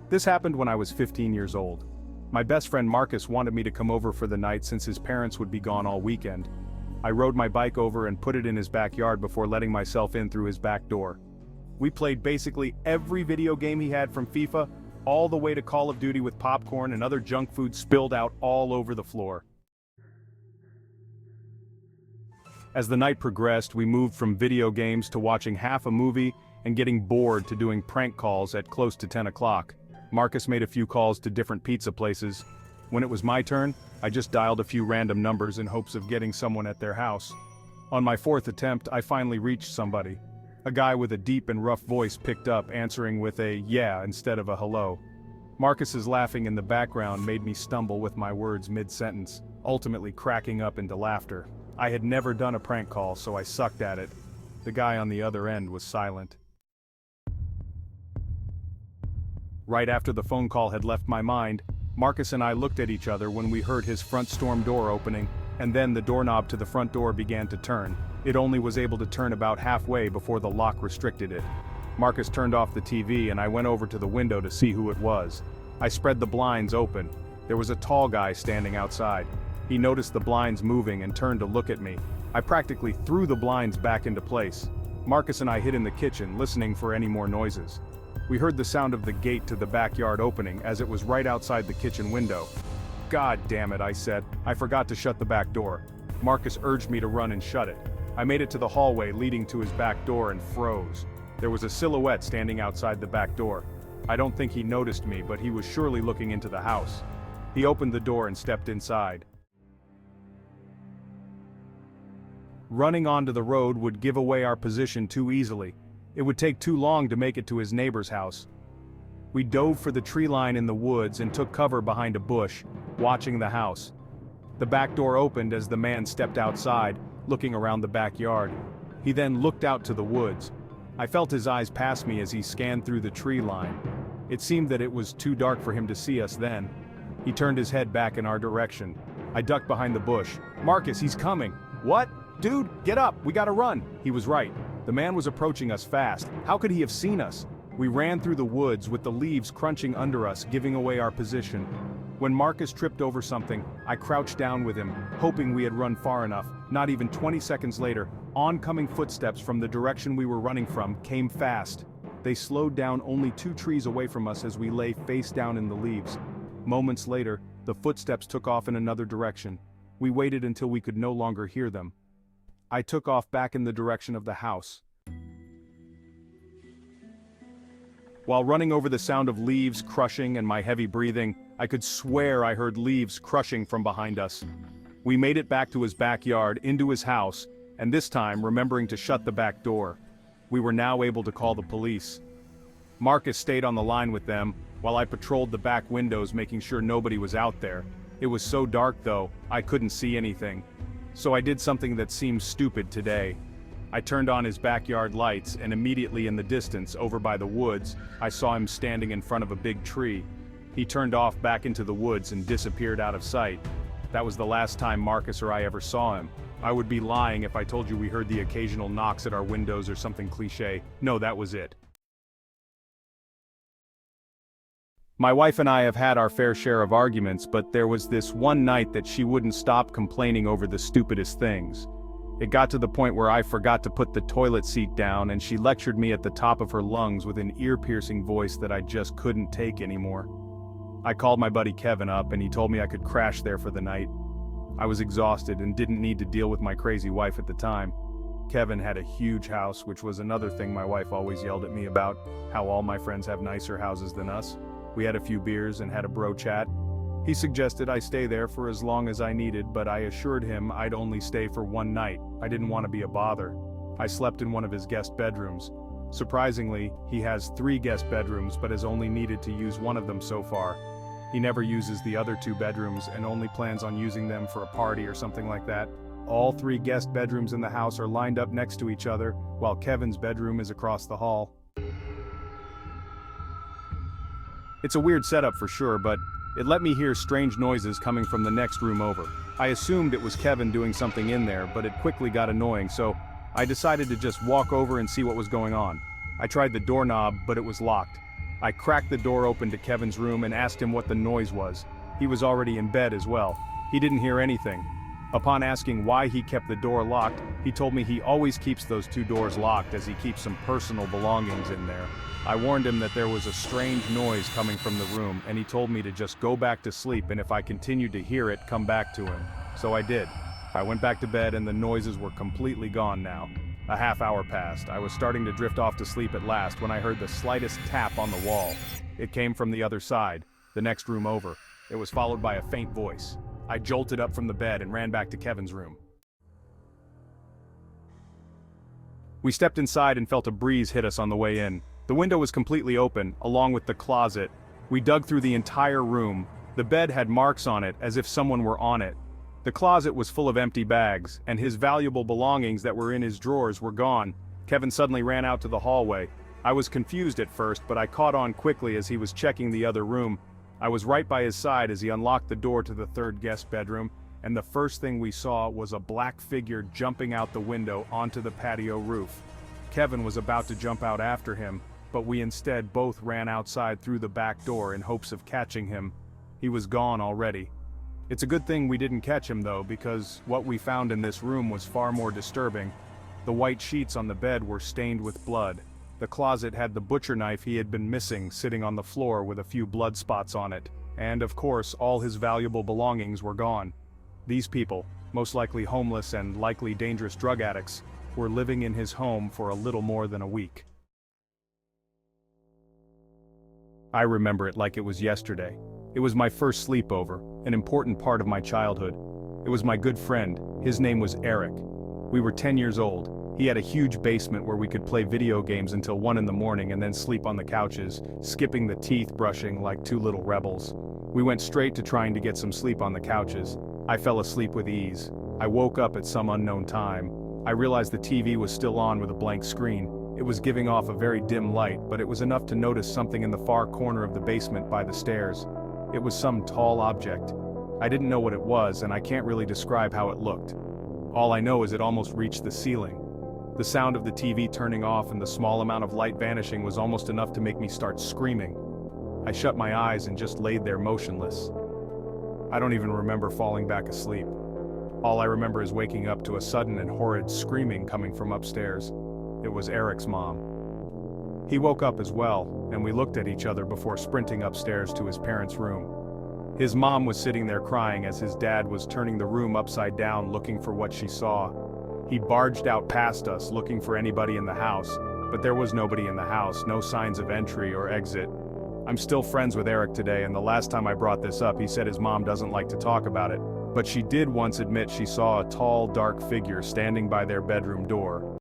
This happened when I was 15 years old. My best friend Marcus wanted me to come over for the night since his parents would be gone all weekend. I rode my bike over and put it in his backyard before letting myself in through his back door. We played basically every video game he had, from FIFA all the way to Call of Duty, with popcorn and other junk food spilled out all over the floor. As the night progressed, we moved from video games to watching half a movie and getting bored to doing prank calls at close to 10 o'clock. Marcus made a few calls to different pizza places. When it was my turn, I just dialed a few random numbers in hopes of getting someone at their house. On my fourth attempt, I finally reached somebody. A guy with a deep and rough voice picked up, answering with a "yeah" instead of a "hello." Marcus's laughing in the background made me stumble with my words mid-sentence, ultimately cracking up into laughter. I had never done a prank call, so I sucked at it. The guy on the other end was silent. Right after the phone call had left my mind, Marcus and I looked at each other when we heard his front storm door opening, and then the doorknob to the front door began to turn. It only was able to turn about halfway before the lock restricted it. Marcus turned off the TV and I went over to the window to see who it was. I spread the blinds open. There was a tall guy standing outside. He noticed the blinds moving and turned to look at me. I practically threw the blinds back into place. Marcus and I hid in the kitchen, listening for any more noises. We heard the sound of the gate to the backyard opening, as it was right outside the kitchen window. "God damn it," I said. "I forgot to shut the back door." Marcus urged me to run and shut it. I made it to the hallway leading to his back door and froze. There was a silhouette standing outside the back door. I don't think he noticed me, but he was surely looking into the house. He opened the door and stepped inside. Running onto the road would give away our position too easily. It would take too long to make it to his neighbor's house. We dove for the tree line in the woods and took cover behind a bush, watching the house. The back door opened as the man stepped outside, looking around the backyard. He then looked out to the woods. I felt his eyes pass me as he scanned through the tree line. It seemed that it was too dark for him to see us then. He turned his head back in our direction. I ducked behind the bush. "Marcus, he's coming." "What? Dude, get up, we gotta run." He was right. The man was approaching us fast. How could he have seen us? We ran through the woods with the leaves crunching under us, giving away our position. When Marcus tripped over something, I crouched down with him, hoping we had run far enough. Not even 20 seconds later, oncoming footsteps from the direction we were running from came fast. They slowed down only 2 trees away from us as we lay face down in the leaves. Moments later, the footsteps took off in another direction. We waited until we could no longer hear them. I took off back in the direction of the house. While running over the sound of leaves crushing and my heavy breathing, I could swear I heard leaves crushing from behind us. We made it back to his backyard, into his house, and this time remembering to shut the back door. We were now able to call the police. Marcus stayed on the line with them, while I patrolled the back windows, making sure nobody was out there. It was so dark though, I couldn't see anything. So I did something that seems stupid today. I turned on his backyard lights, and immediately in the distance, over by the woods, I saw him standing in front of a big tree. He turned off back into the woods and disappeared out of sight. That was the last time Marcus or I ever saw him. I would be lying if I told you we heard the occasional knocks at our windows or something cliché. No, that was it. My wife and I have had our fair share of arguments, but there was this one night that she wouldn't stop complaining over the stupidest things. It got to the point where I forgot to put the toilet seat down, and she lectured me at the top of her lungs with an ear-piercing voice that I just couldn't take anymore. I called my buddy Kevin up and he told me I could crash there for the night. I was exhausted and didn't need to deal with my crazy wife at the time. Kevin had a huge house, which was another thing my wife always yelled at me about, how all my friends have nicer houses than us. We had a few beers and had a bro chat. He suggested I stay there for as long as I needed, but I assured him I'd only stay for one night. I didn't want to be a bother. I slept in one of his guest bedrooms. Surprisingly, he has 3 guest bedrooms but has only needed to use one of them so far. He never uses the other 2 bedrooms and only plans on using them for a party or something like that. All 3 guest bedrooms in the house are lined up next to each other, while Kevin's bedroom is across the hall. It's a weird setup for sure, but it let me hear strange noises coming from the next room over. I assumed it was Kevin doing something in there, but it quickly got annoying, so I decided to just walk over and see what was going on. I tried the doorknob, but it was locked. I cracked the door open to Kevin's room and asked him what the noise was. He was already in bed as well. He didn't hear anything. Upon asking why he kept the door locked, he told me he always keeps those two doors locked as he keeps some personal belongings in there. I warned him that there was a strange noise coming from the room, and he told me to just go back to sleep, and if I continued to hear it, come back to him. So I did. I went back to bed and the noises were completely gone now. A half hour passed. I was starting to drift off to sleep at last when I heard the slightest tap on the wall. It came from the other side, the next room over. It was followed by a faint voice. I jolted up from the bed and ran back to Kevin's room. We stepped inside and felt a breeze hit us on the way in. The window was completely open, along with the closet. We dug through the entire room. The bed had marks on it, as if someone were on it. The closet was full of empty bags, and his valuable belongings that were in his drawers were gone. Kevin suddenly ran out to the hallway. I was confused at first, but I caught on quickly as he was checking the other room. I was right by his side as he unlocked the door to the third guest bedroom, and the first thing we saw was a black figure jumping out the window onto the patio roof. Kevin was about to jump out after him, but we instead both ran outside through the back door in hopes of catching him. He was gone already. It's a good thing we didn't catch him though, because what we found in this room was far more disturbing. The white sheets on the bed were stained with blood. The closet had the butcher knife he had been missing sitting on the floor with a few blood spots on it. And of course, all his valuable belongings were gone. These people, most likely homeless and likely dangerous drug addicts, were living in his home for a little more than a week. I remember it like it was yesterday. It was my first sleepover, an important part of my childhood. It was my good friend. His name was Eric. We were 10 years old. He had a huge basement where we could play video games until 1 in the morning and then sleep on the couches, skipping the teeth brushing like two little rebels. We went straight to trying to get some sleep on the couches. I fell asleep with ease. I woke up at some unknown time. I realized the TV was still on with a blank screen. It was giving off a very dim light, but it was enough to notice something in the far corner of the basement by the stairs. It was some tall object. I didn't know what it was, and I can't really describe how it looked. All I know is it almost reached the ceiling. The sound of the TV turning off and the small amount of light vanishing was almost enough to make me start screaming. I shut my eyes and just laid there motionless. I don't even remember falling back asleep. All I remember is waking up to a sudden and horrid screaming coming from upstairs. It was Eric's mom. He woke up as well, and we looked at each other before sprinting upstairs to his parents' room. His mom was sitting there crying as his dad was turning the room upside down looking for what she saw. He barged out past us looking for anybody in the house, but there was nobody in the house, no signs of entry or exit. I'm still friends with Eric today, and the last time I brought this up he said his mom doesn't like to talk about it, but she did once admit she saw a tall, dark figure standing by their bedroom door.